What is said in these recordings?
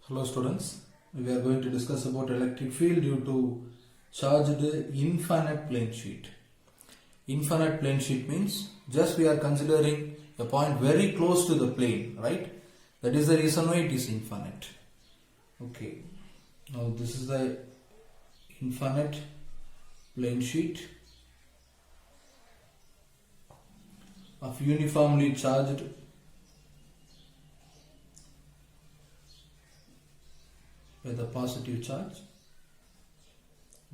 Hello students, we are going to discuss about electric field due to charged infinite plane sheet. Infinite plane sheet means just we are considering a point very close to the plane, right? That is the reason why it is infinite. Okay, now this is the infinite plane sheet of uniformly charged with a positive charge.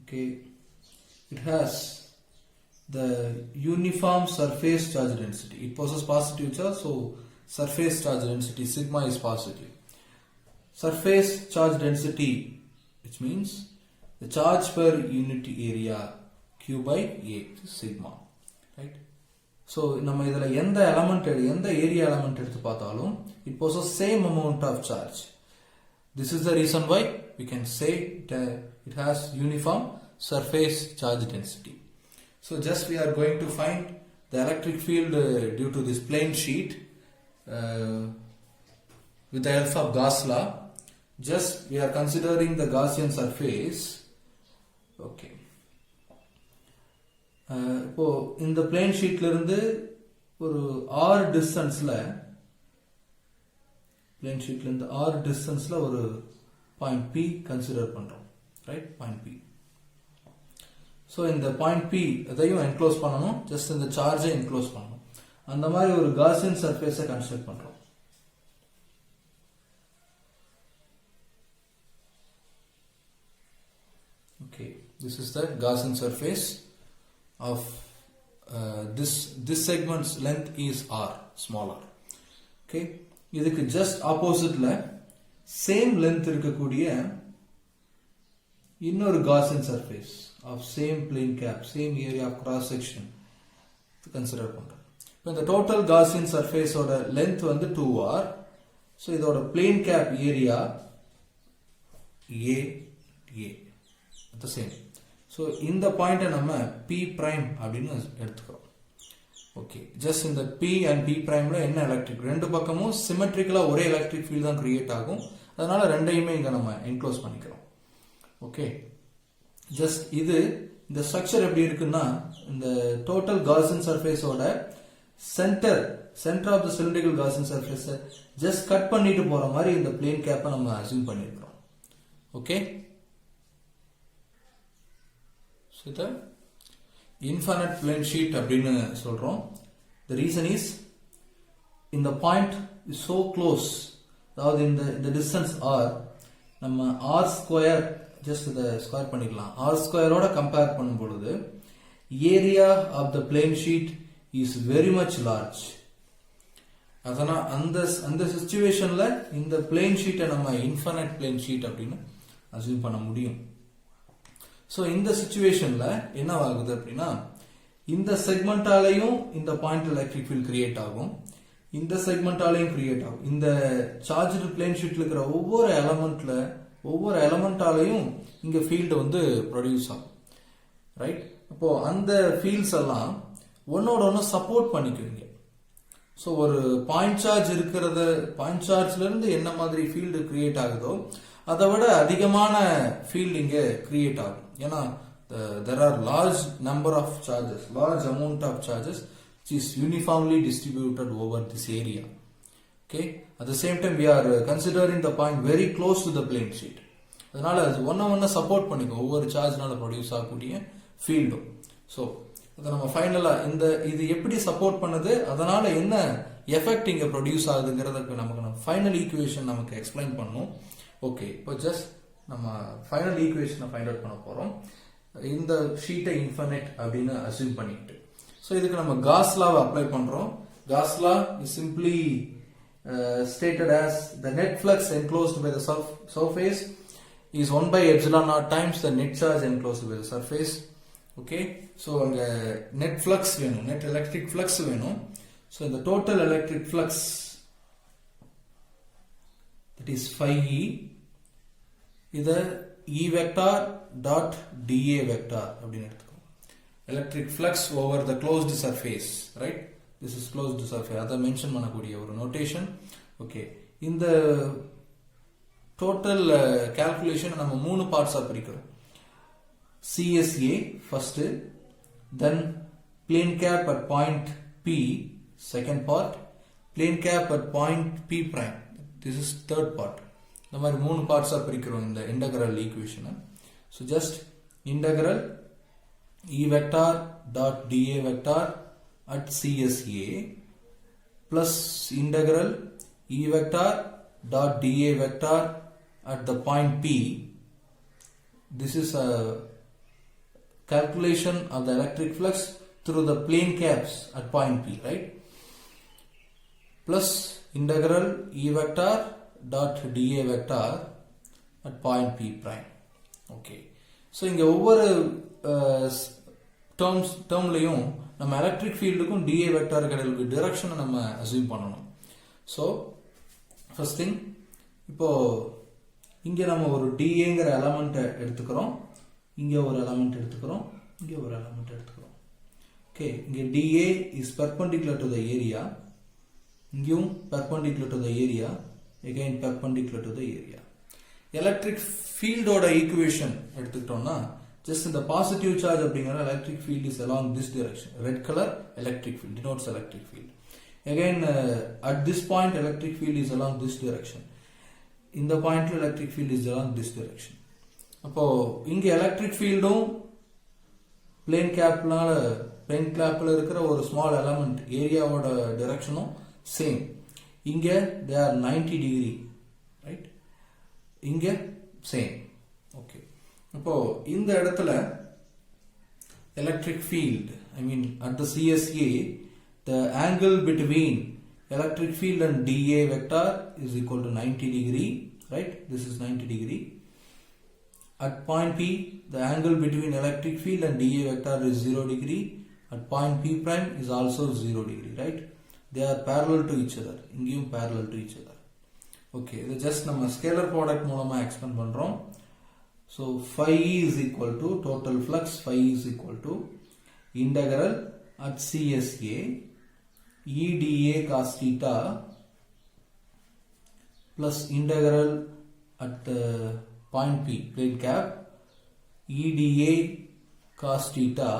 Okay, it has the uniform surface charge density. It possesses positive charge, so surface charge density sigma is positive. Surface charge density, which means the charge per unit area Q by A, sigma, right? So நம்ம இதல எந்த element எந்த area element எடுத்து பார்த்தாலும் it possesses same amount of charge. This is the reason why we can say it has uniform surface charge density. So just we are going to find the electric field due to this plane sheet with the help of Gauss law. Just we are considering the Gaussian surface. Okay. இப்போ இந்த plane sheetல இருந்து ஒரு r distanceல plane sheetல இருந்து r distanceல ஒரு point P consider பண்றோம், right? Point P. So இந்த point P அதையும் enclose பண்ணனும், just இந்த charge enclose பண்ணனும். அந்த மாதிரி ஒரு Gaussian surface construct பண்றோம். Okay, this is the Gaussian surface of this segment's length is r, smaller. Okay, இதுக்கு just oppositeல same length இருக்கக்கூடிய இன்னொரு Gaussian surface of same plane cap, same area of cross section consider பண்றோம். இப்போ இந்த total Gaussian surface ஓட length வந்து 2r. so இதோட plane cap area a at the same. so இந்த பாயிண்ட நம்ம p prime அப்படினு எடுத்துக்கிறோம். ஓகே, ஜஸ்ட் இந்த p and p primeல என்ன எலக்ட்ரிக் ரெண்டு பக்கமும் சிமெட்ரிக்கலா ஒரே எலக்ட்ரிக் ஃபீல்ட் தான் கிரியேட் ஆகும். அதனால ரெண்டையுமே இங்க நம்ம என்க்ளோஸ் பண்ணிக்கிறோம். ஓகே, ஜஸ்ட் இது இந்த ஸ்ட்ரக்சர் எப்படி இருக்குன்னா இந்த டோட்டல் Gaussian சர்ஃபேஸோட centre of the cylindrical Gaussian surface just cut பண்ணிட்டு போற மாதிரி இந்த பிளேன் கேப்பை நம்ம அஸ்யூம் பண்ணிருக்கோம். Okay, so the infinite plane sheet அப்படினு சொல்றோம். the reason is in the point is so close, அதாவது இந்த distance r நம்ம r square just the square பண்ணிக்கலாம். r square ஓட கம்பேர் பண்ணும் பொழுது area of the plane sheet is very much large. அதனா அந்த சிச்சுவேஷன்ல இந்த plane sheet நம்ம infinite plane sheet அப்படினு அஸ்யூம் பண்ண முடியும். So இந்த சிச்சுவேஷன்ல என்ன ஆகுது அப்படின்னா இந்த செக்மெண்டாலையும் இந்த பாயிண்ட் எலக்ட்ரிக் ஃபீல்ட் கிரியேட் ஆகும், இந்த செக்மெண்டாலையும் கிரியேட் ஆகும். இந்த சார்ஜ்டு பிளேன் ஷீட்ல இருக்கிற ஒவ்வொரு எலமெண்டாலையும் இங்க ஃபீல்ட் வந்து ப்ரொடியூஸ் ஆகும், ரைட்? அப்போ அந்த ஃபீல்ட்ஸ் எல்லாம் ஒன்னோட ஒன்னு சப்போர்ட் பண்ணிக்குவீங்க. ஸோ ஒரு பாயிண்ட் சார்ஜ்ல இருந்து என்ன மாதிரி ஃபீல்டு கிரியேட் ஆகுதோ அதை விட அதிகமான ஃபீல்ட் இங்க கிரியேட் ஆகும். ஏன்னா there are large number of charges, large amount of charges which is uniformly distributed over this area. Okay, at the same time we are considering the point very close to the plane sheet. அதனால அது ஒண்ண support பண்ணிக்கும் ஒவ்வொரு சார்ஜ்னால produce ஆகக்கூடிய ஃபீல்டும். So அதை நம்ம ஃபைனலா இது எப்படி சப்போர்ட் பண்ணுது, அதனால என்ன எஃபெக்ட் இங்க ப்ரொடியூஸ் ஆகுதுங்கிறதுக்கு நமக்கு ஃபைனல் ஈக்குவேஷன் நமக்கு எக்ஸ்பிளைன் பண்ணும். ஓகே, இப்போ ஜஸ்ட் நம்ம ஃபைனல் ஈக்குவேஷனை ஃபைண்ட் அவுட் பண்ண போறோம் இந்த ஷீட்டை இன்ஃபினிட் அப்படின்னு அஸ்யூம் பண்ணிட்டு. ஸோ இதுக்கு நம்ம காஸ் லாவை அப்ளை பண்றோம். Cos law is simply stated as the net flux enclosed by the surface is 1 by epsilon naught times the net charge enclosed by the surface. Okay, so அங்க net flux வேணும், net electric flux வேணும். So இந்த total electric flux that is phi e, இத E vector dot dA vector அப்படின்னு எடுத்துக்கோம். electric flux over the closed surface, right? This is closed surface. அதை mention பண்ணக்கூடிய ஒரு notation. Okay, இந்த total calculation நம்ம 3 பார்ட்ஸா பிரிக்கிறோம். CSA first, then plane cap at point P, second part, plane cap at point P prime, this is third part. இந்த மாதிரி 3 பார்ட்ஸா பிரிக்கிறோம் இந்த integral equation. So just integral E vector dot dA vector at CSA plus integral E vector dot dA vector at the point P. This is a calculation of the electric flux through the plane caps at point P, right? Plus integral E vector dot dA vector at point P prime. Okay. So இங்க ஒவ்வொரு டேர்ம்லயும் நம்ம electric ஃபீல்டுக்கும் dA vector கிடையாது டைரக்ஷனை நம்ம assume பண்ணணும். So first thing, இப்போ இங்க நம்ம ஒரு dAங்கிற எலமெண்ட்டை எடுத்துக்கிறோம், இங்க ஒரு எலமெண்ட் எடுத்துக்கிறோம், இங்க ஒரு எலமெண்ட் எடுத்துக்கிறோம். ஓகே, இங்க dA is perpendicular to the area, இங்கேயும் perpendicular to the area, again perpendicular to the area. Electric ஃபீல்டோட ஈக்குவேஷன் எடுத்துக்கிட்டோம்னா just in the positive charge அப்படிங்கிற electric field is along this direction. Red color electric field denotes electric field. Again at this point electric field is along this direction. In the point electric field is along this direction. அப்போ இங்க electric fieldம் plane capல இருக்கிற ஒரு small element ஏரியாவோட directionம் same. இங்க they are 90 degree, right? இங்க same. Okay. அப்போ இந்த இடத்துல electric field, I mean at the CSA, the angle between electric field and dA vector is equal to 90 degree, right? This is 90 degree. At point P, the angle between electric field and dA vector is 0 degree. At point P prime is also 0 degree, right? They are parallel to each other. இங்கேயும் parallel to each other. Okay, இது just நம்ம scalar product மூலமா expand பண்றோம். So phi is equal to total flux, phi is equal to integral at CSA E dA cos theta plus integral at point P plane cap E dA cos theta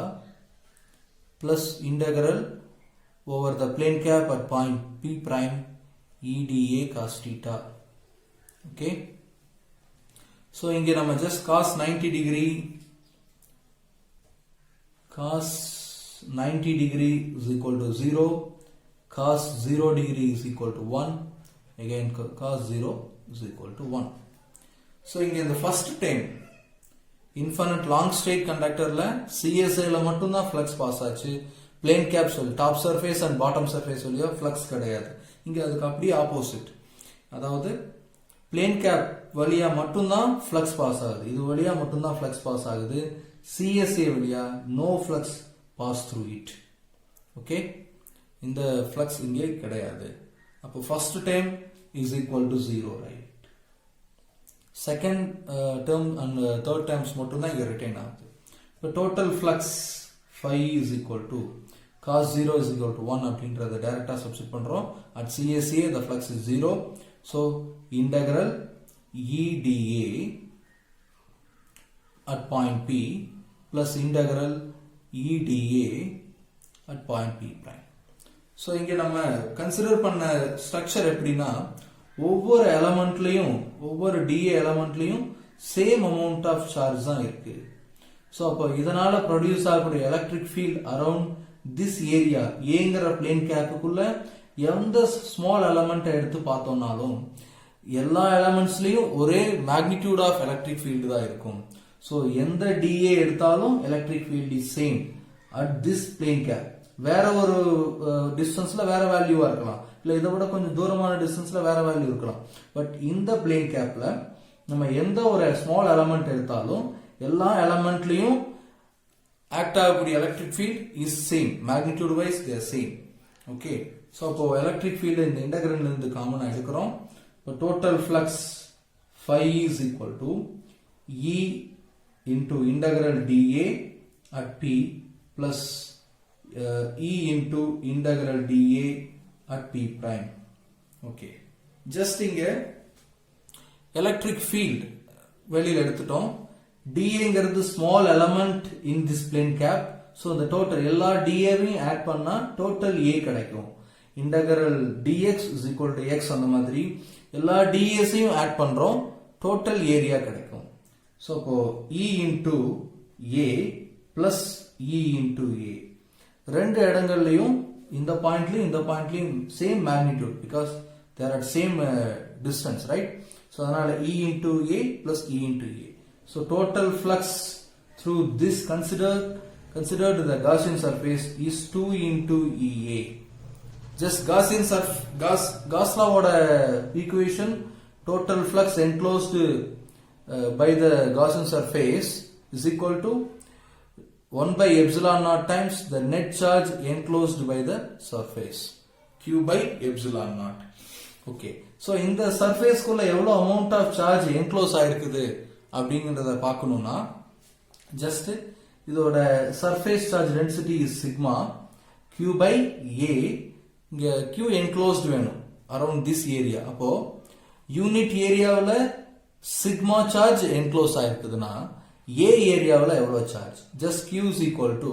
plus integral over the plane cap at point P prime E dA cos theta. Okay. So இங்க நம்ம just cos 90 degree is equal to 0, cos 0 degree is equal to 1, again cos 0 is equal to 1. So இங்க இந்த first time infinite long straight conductorல CSA ல மட்டும் தான் flux pass ஆச்சு, plane cap top surface and bottom surface வழியா flux கிடையாது. இங்க அதுக்கு அப்படியே opposite, அதாவது plane cap வழியா மட்டும்தான் flux pass ஆகுது, இது வழியா மட்டும்தான் flux pass ஆகுது, CSA வழியா no flux pass through it. Okay, இந்த flux இங்கே கிடையாது. அப்போ first term is equal to 0, right? Second term and third terms மட்டும்தான் இங்க retain ஆகுது. இப்போ total flux phi is equal to cos 0 is equal to 1 அப்படின்றத டைரக்டா சப்ஸ்டிட் பண்றோம். At CSA the flux is 0. So integral E dA at point P plus integral E dA at point P prime. So இங்க நம்ம consider பண்ண structure எப்படின்னா, ஒவ்வொரு எலமெண்ட்லயும் ஒவ்வொரு dA எலமெண்ட்லயும் சேம் அமௌண்ட் ஆஃப் சார்ஜ் தான் இருக்கு. ஸோ அப்போ இதனால ப்ரொடியூஸ் ஆகக்கூடிய electric field around this area ஏங்கிற பிளேன் கேப்புக்குள்ள எந்த ஸ்மால் எலமெண்ட் எடுத்து பார்த்தோம்னாலும் எல்லா எலமெண்ட்ஸ்லயும் ஒரே மேக்னிடியூட் ஆஃப் எலக்ட்ரிக் ஃபீல்டு தான் இருக்கும். ஸோ எந்த டிஏ எடுத்தாலும் electric field is same at this plane cap. வேற ஒரு டிஸ்டன்ஸ்ல வேற வேல்யூவா இருக்கலாம், இல்ல இதை விட கொஞ்சம் தூரமான டிஸ்டன்ஸ்ல வேற வேல்யூ இருக்கலாம். பட் இந்த பிளேன் கேப்ல நம்ம எந்த ஒரு ஸ்மால் எலமெண்ட் எடுத்தாலும் எல்லா எலமெண்ட்லயும் ஆக்ட் ஆகக்கூடிய electric field is same, magnitude wise they are same. Okay, so அப்போ எலக்ட்ரிக் ஃபீல்டு இந்த இன்டகிரல்ல இருந்து காமனா எடுக்கிறோம். இப்போ total flux phi is equal to E into integral dA at P plus E into integral dA at P prime. Okay, just இங்க electric field வெளியில எடுத்துட்டோம். dAங்கிறது small element in this plane gap. So இந்த total எல்லா dAவையும் add பண்ணா total A கிடைக்கும். Integral dx is equal to x அந்த மாதிரி எல்லா dAஸையும் ஆட் பண்றோம், டோட்டல் ஏரியா கிடைக்கும். ஸோ இப்போ E into A plus E into A ரெண்டு இடங்கள்லையும் இந்த பாயிண்ட்லயும் same magnitude because there are same distance, right? So அதனால E into A plus E into A. So total flux through this considered the Gaussian surface is 2 into EA. Just Gauss law equation, total flux enclosed by the Gaussian surface is equal to 1 by epsilon naught times the net charge enclosed by the surface, Q by epsilon naught. Okay, so in the surface குள்ள எவ்வளவு amount of charge enclose ஆயிருக்குது அப்படிங்கறத பார்க்கணும்னா just இதோட surface charge density is sigma Q by A. இங்க Q enclosed வேணும் around this area. அப்போ unit ஏரியாவுல சிக்மா சார்ஜ் என்க்ளோஸ் ஆயிருக்குதுன்னா A ஏரியாவுல எவ்வளவு charge? just Q is equal to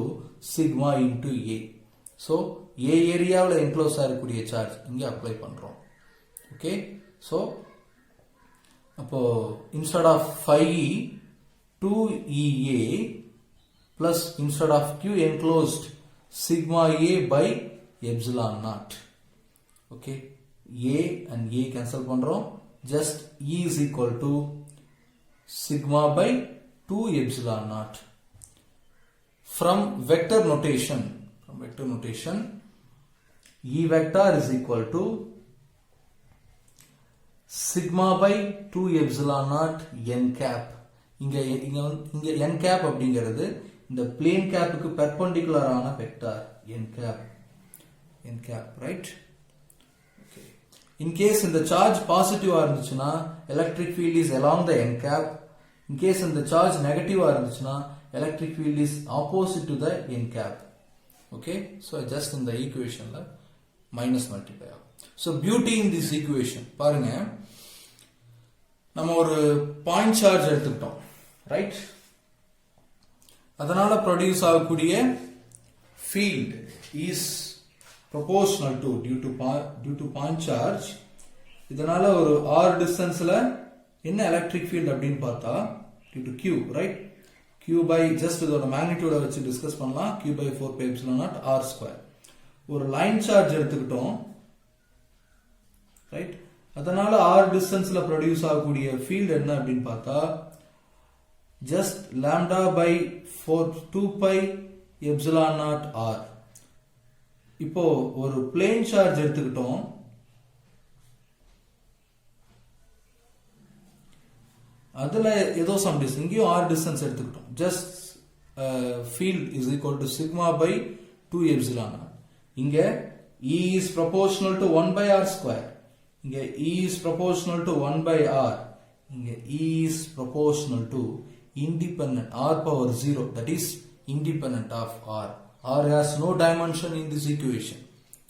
sigma into A. so A ஏரியாவுல என்க்ளோஸ் ஆயிருக்கூடிய சார்ஜ் இங்க அப்ளை பண்றோம். ஓகே, so அப்போ instead of 5E 2EA plus instead of Q enclosed sigma A by epsilon naught. Okay, A and A cancel பண்றோம், just E is equal to sigma by 2 epsilon naught. From vector notation, E vector is equal to sigma by 2 epsilon naught n cap. இங்க n cap அப்படிங்கிறது இந்த plane capக்கு perpendicular ஆன vector n cap, right? Okay, in case இந்த charge பாசிட்டிவா இருந்துச்சுன்னா electric field is along the n cap. in case இந்த charge நெகட்டிவா இருந்துச்சுன்னா electric field is opposite to the n cap. okay, so just இந்த ஈக்குவேஷன்ல minus multiply ஆகும். so beauty in this equation பாருங்க, நம்ம ஒரு பாயிண்ட் சார்ஜ் எடுத்துக்கிட்டோம், ரைட்? அதனால ப்ரொடியூஸ் ஆகக்கூடிய field is proportional to due to point charge. இதனால ஒரு r டிஸ்டன்ஸ்ல என்ன எலக்ட்ரிக் ஃபீல்ட் அப்படின்னு பார்த்தா due to q, right? q by just இதோட மேக்னிடியூட வச்சு டிஸ்கஸ் பண்ணலாம், q by 4 pi epsilon naught r square. ஒரு லைன் சார்ஜ் எடுத்துக்கிட்டோம், ரைட்? அதனால r டிஸ்டன்ஸ்ல ப்ரொடியூஸ் ஆகக்கூடிய ஃபீல்ட் என்ன அப்படின்னு பார்த்தா just lambda by 2 pi epsilon naught r. இப்போ ஒரு பிளேன் சார்ஜ் எடுத்துக்கிட்டோம், அதுல ஏதோ சம் டிஸ்டன்ஸ், இங்கேயும் r டிஸ்டன்ஸ் எடுத்துக்கிட்டோம், just field is equal to sigma by 2 epsilon naught. இங்க E is proportional to 1 by r square. இங்க E is proportional to 1 by r. இங்க E is proportional to independent r power 0, that is independent of r. R has no dimension in this equation.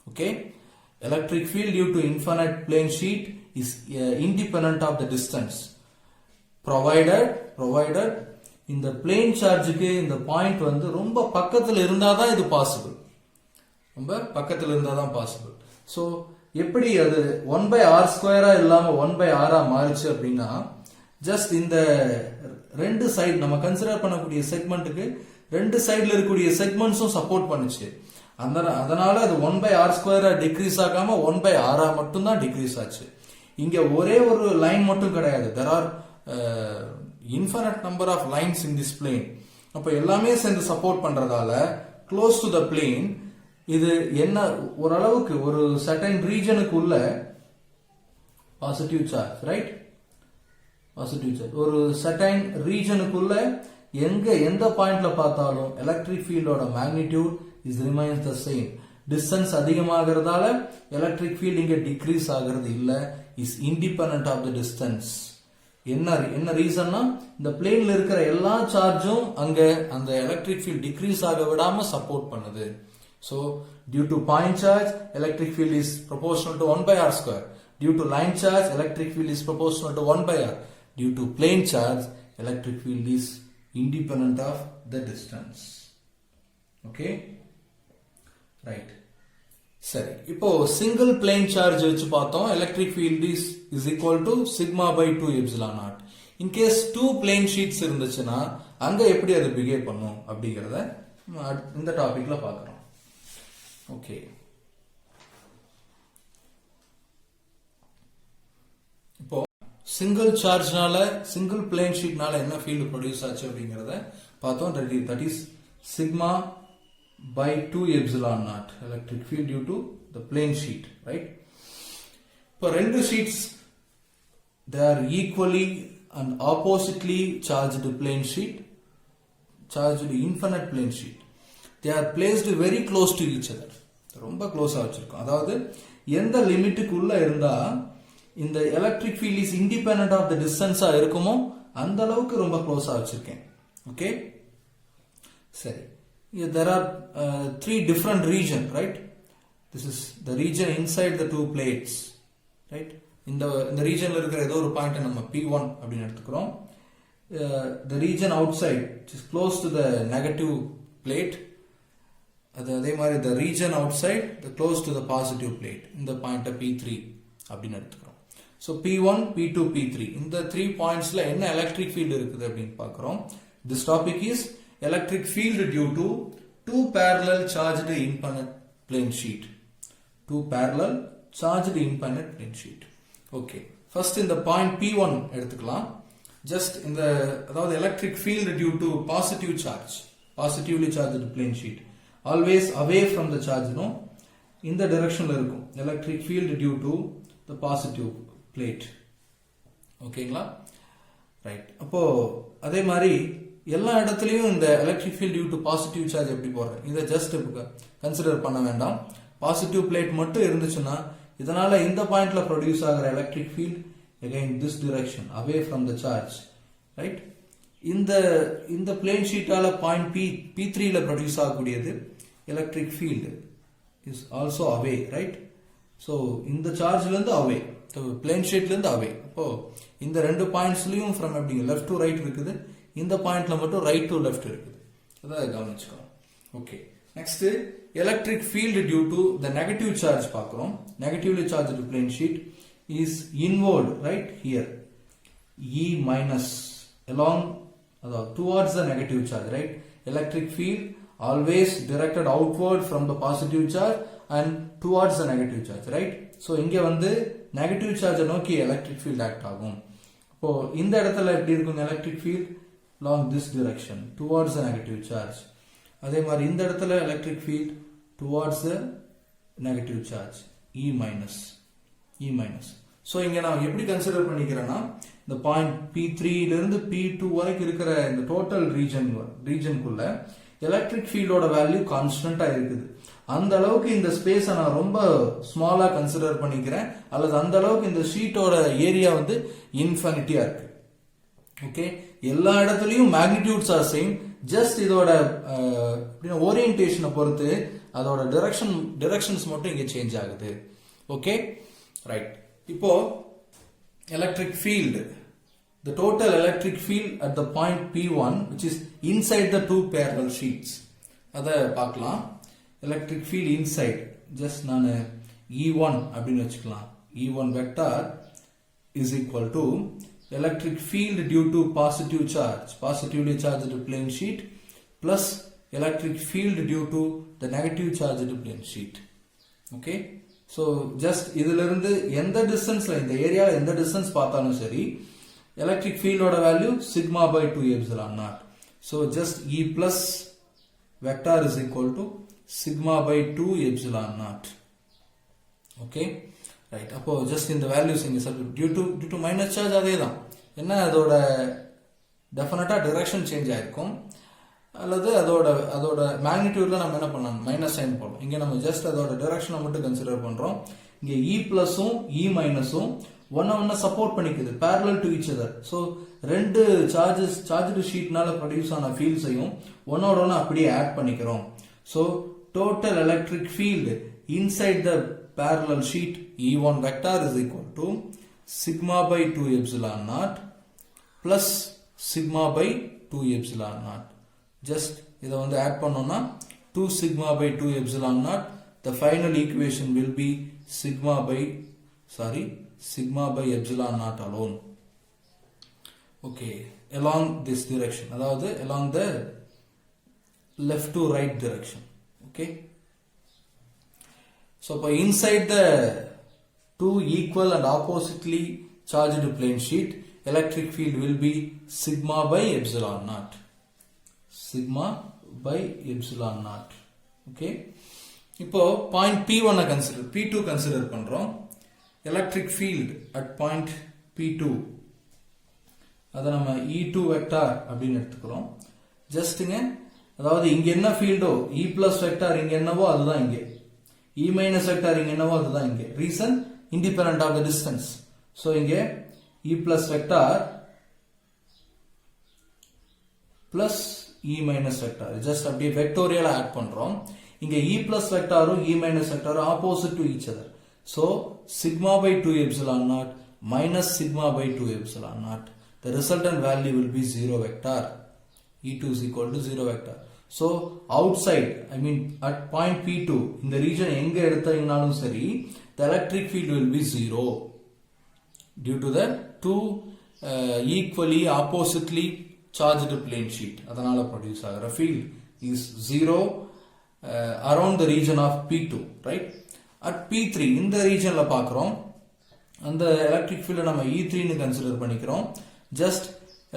Okay, electric field due to infinite plane sheet is independent of the distance, provided இந்த plane chargeக்கு இந்த point வந்து ரொம்ப பக்கத்துல இருந்தாதான் இது possible, ரொம்ப பக்கத்துல இருந்தாதான் பாசிபிள். சோ எப்படி அது 1 by r ஸ்கொயரா இல்லாம 1 by r ஆ மாறிச்சு அப்படின்னா ஜஸ்ட் இந்த ரெண்டு சைடு நம்ம கன்சிடர் பண்ணக்கூடிய செக்மெண்ட்டுக்கு ரெண்டு சைடுல இருக்கக்கூடிய செக்மெண்ட்ஸும் சப்போர்ட் பண்ணுச்சு. அதனால அது 1 by r ஸ்கொயரா டிக்ரீஸ் ஆகாம 1 by r ஆ மட்டும் தான் டிக்ரீஸ் ஆச்சு. இங்க ஒரே ஒரு லைன் மட்டும் கிடையாது, there are infinite number of lines in this plane. அப்ப எல்லாமே சேர்ந்து support பண்றதால close to the plane இது என்ன ஓரளவுக்கு ஒரு certain regionக்கு உள்ள positive charge, right? Positive charge ஒரு certain regionக்குள்ள எந்த பாயிண்ட்ல பார்த்தாலும் எலக்ட்ரிக் ஃபீல்டோட magnitude is remains the same. Distance அதிகமாகிறதால எலக்ட்ரிக் ஃபீல்ட் இங்க டிக்ரீஸ் ஆகிறது இல்ல, is independent of the distance. என்ன ரீசன்னா இந்த பிளேன்ல இருக்கிற எல்லா சார்ஜும் அங்க அந்த எலக்ட்ரிக் ஃபீல்ட் டிக்ரீஸ் ஆக விடாம சப்போர்ட் பண்ணுது. So due to point charge electric field is proportional to 1 by r square, Due to line charge, electric field is proportional to 1 by r. Due to plane charge, electric field is independent of the distance. Okay? Right. சரி, இப்போ single plane charge வச்சு பார்த்தோம். Electric field is equal to sigma by 2 epsilon naught. In case 2 plane sheets இருந்துச்சுன்னா அங்க எப்படி அது behave பண்ணும் அப்படிங்கறத இந்த டாபிக்ல பார்க்கறோம். ஓகே, இப்போ சிங்கிள் சார்ஜ்னால சிங்கிள் பிளேன் ஷீட்னால என்ன ஃபீல்ட் ப்ரொடியூஸ் ஆச்சு அப்படிங்கறத பார்த்தோம். That is sigma by 2 epsilon naught electric field due to the plane sheet, right? For two sheets, they are equally and oppositely charged plane sheet, charged infinite plane sheet. They are placed very close to each other. ரொம்ப க்ளோஸா வச்சிருக்கோம். அதாவது எந்த லிமிட்டுக்குள்ள இருந்தா இந்த electric field is independent of the டிஸ்டன்ஸா இருக்குமோ அந்த அளவுக்கு ரொம்ப க்ளோஸா வச்சிருக்கேன். ஓகே, சரி. There are 3 different regions, right? This is the region inside the 2 plates, right? In the region இருக்கிற ஏதோ ஒரு பாயிண்ட் நம்ம P1 அப்படின்னு எடுத்துக்கிறோம். The region outside, which is close to the negative plate, அதே மாதிரி the region outside, the close to the positive plate, இந்த point P3 அப்படின்னு எடுத்துக்கிறோம். So P1, P2, P3 இந்த 3 பாயிண்ட்ஸ்ல என்ன எலக்ட்ரிக் ஃபீல்ட் இருக்குது அப்படின்னு பார்க்கிறோம். This topic is electric field due to 2 parallel charged independent plane sheet. 2 parallel charged independent plane sheet. Okay, first in the point P1 எடுத்துக்கலாம். Just in the அதாவது electric field due to positive charge, positively charged plane sheet, always away from the charge, no, இந்த directionல இருக்கும் electric field due to the positive plate. ஓகேங்களா? Right. அப்போ அதே மாதிரி எல்லா இடத்துலயும் இந்த electric field due to positive charge எப்படி போடுறேன் இதை ஜஸ்ட் கன்சிடர் பண்ண வேண்டாம். பாசிட்டிவ் பிளேட் மட்டும் இருந்துச்சுன்னா இதனால இந்த பாயிண்ட்ல ப்ரொடியூஸ் ஆகிற electric field again this direction away from the charge, right? இந்த பிளேன் ஷீட்டால பாயிண்ட் P3ல ப்ரொடியூஸ் ஆகக்கூடியது electric field is also away, right? So இந்த சார்ஜ்ல இருந்து அவே, பிளேன் ஷீட்ல இருந்து அவே. அப்போ இந்த 2 பாயிண்ட்ஸ்லயும் ஃப்ரம் எப்படி லெஃப்ட் டு ரைட் இருக்குது, இந்த பாயிண்ட்ல மட்டும் ரைட் டு லெஃப்ட் இருக்குது. அத கவனிச்சுக்கணும். Okay, next electric field due to the negative charge பார்க்கிறோம். Negatively charged plane sheet is inward, right? Here E minus along towards the negative charge, right? Electric field always directed outward from the positive charge and towards the negative charge, right? So இங்க வந்து negative charge நோக்கி electric field act ஆகும். இப்போ இந்த இடத்துல எப்படி இருக்கும் electric field along this direction towards the negative charge. அதே மாதிரி இந்த இடத்துல electric field towards the negative charge, E minus. So இங்க நான் எப்படி கன்சிடர் பண்ணிக்கிறேன்னா இந்த பாயிண்ட் P3 ல இருந்து P2 வரைக்கும் இருக்கிற இந்த டோட்டல் ரீஜனுக்குள்ள எலக்ட்ரிக் ஃபீல்டோட வேல்யூ கான்ஸ்டன்டா இருக்குது. அந்த அளவுக்கு இந்த ஸ்பேஸை நான் ரொம்ப ஸ்மாலா கன்சிடர் பண்ணிக்கிறேன், அல்லது அந்த அளவுக்கு இந்த ஷீட்டோட ஏரியா வந்து இன்ஃபினிட்டியா இருக்கு. ஓகே, எல்லா இடத்துலயும் மேக்னிடியூட்ஸ் ஆர் சேம், ஜஸ்ட் இதோட ஓரியன்டேஷனை பொறுத்து அதோட டிரெக்ஷன்ஸ் மட்டும் இங்க சேஞ்ச் ஆகுது. Okay, right. இப்போ electric field, the total electric field at the point P1 which is inside the 2 parallel sheets, அத பார்க்கலாம். electric field inside, just நான் E1 அப்படின்னு வச்சுக்கலாம். E1 vector is equal to electric field due to positive charge, positively charged plane sheet, plus electric field due to the negative charged plane sheet. Okay, so just இதுல இருந்து எந்த டிஸ்டன்ஸ்ல இந்த ஏரியால எந்த டிஸ்டன்ஸ் பார்த்தாலும் சரி electric field oda value sigma by 2 epsilon naught. So just E plus vector is equal to sigma by 2 epsilon naught. Okay, right. அப்போ just இந்த values இங்க due to minus charge அதேதான். என்ன அதோட டெஃபினட்டா டைரக்ஷன் சேஞ்ச் ஆயிருக்கும், அல்லது அதோட மேக்னிடியூட்ல நம்ம என்ன பண்ணலாம், மைனஸ் சைன் போடலாம். இங்க நம்ம ஜஸ்ட் அதோட டைரக்ஷனை மட்டும் கன்சிடர் பண்றோம். இங்க E பிளஸும் E மைனஸும் ஒன்ன சப்போர்ட் பண்ணிக்குது, parallel to each other. So ரெண்டு சார்ஜ்டு ஷீட்னால ப்ரொடியூஸ் ஆன ஃபீல்ட்ஸையும் ஒன்னோட ஒன்னு அப்படியே ஆட் பண்ணிக்கிறோம். So total electric field inside the parallel sheet E1 vector is equal to sigma by 2 epsilon naught plus sigma by 2 epsilon naught. Just இதை வந்து add பண்ணோம்னா 2 sigma by 2 epsilon naught. The final equation will be sigma by epsilon naught alone. Okay, along this direction, அதாவது along the left to right direction. Okay, so inside the two equal and oppositely charged plane sheet, electric field will be sigma by epsilon naught. Sigma by epsilon naught. Okay, இப்போ point P1 consider, P2 consider பண்றோம். Electric field at point P2 அதை நம்ம E2 vector அப்படின்னு எடுத்துக்கிறோம். ஜஸ்ட்ங்க, அதாவது இங்க என்ன ஃபீல்டோ E plus vector இங்க என்னவோ அதுதான் இங்கே, E minus vector இங்க என்னவோ அதுதான் இங்கே. Reason independent of the distance. So இங்கே E plus vector plus E minus vector just அப்படியே வெக்டோரியலா ஆட் பண்றோம். இங்க E plus vectorம் E minus vectorம் opposite to each other. So sigma by 2 epsilon naught minus sigma by 2 epsilon naught. The resultant value will be 0 vector. E2 is equal to 0 vector. So outside, I mean at point P2, in the region எங்க எடுத்தீங்கனாலும் சரி, the electric field will be 0 due to the two equally oppositely charged plane sheet. அதனால produce ஆகிற field is 0 around the region of P2, right? At P3, இந்த regionல பார்க்கிறோம், அந்த electric field நம்ம E3 னு consider பண்ணிக்கிறோம். Just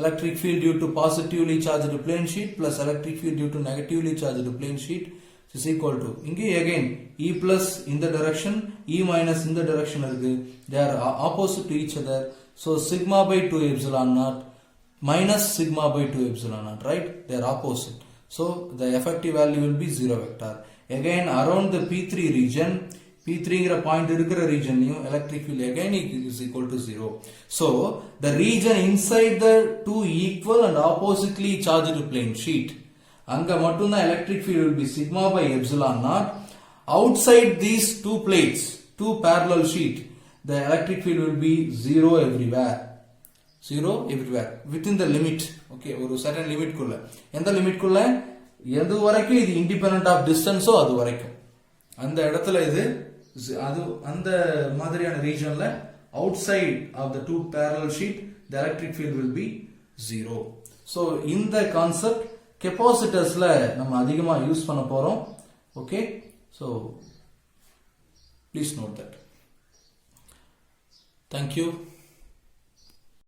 electric field due to positively charged plane sheet plus electric field due to negatively charged plane sheet is equal to, இங்கே again E plus in the direction, E minus in the direction இருக்கு, they are opposite to each other. So sigma by 2 epsilon naught minus sigma by 2 epsilon naught, right? They are opposite. So the effective value will be 0 vector. Again around the P3 region, P3 point இருக்கிற regionலையும் electric field again is equal to 0. So the region inside the two equal and oppositely charged plane sheet, அங்க மட்டும்தான் electric field will be sigma by epsilon naught. Outside these two plates, two parallel sheet, the electric field will be 0 everywhere. 0 everywhere within the limit. Okay, ஒரு certain limit குள்ள, எந்த limit குள்ள, எது வரைக்கும் இது independent of distance ஓ அது வரைக்கும், அந்த இடத்துல இது அது அந்த மாதிரியான ரீஜன்ல outside of the two parallel sheet the electric field will be 0. So இந்த கான்செப்ட் கெபாசிட்டர்ஸ்ல நம்ம அதிகமா யூஸ் பண்ண போறோம். Okay, so please note that. Thank you.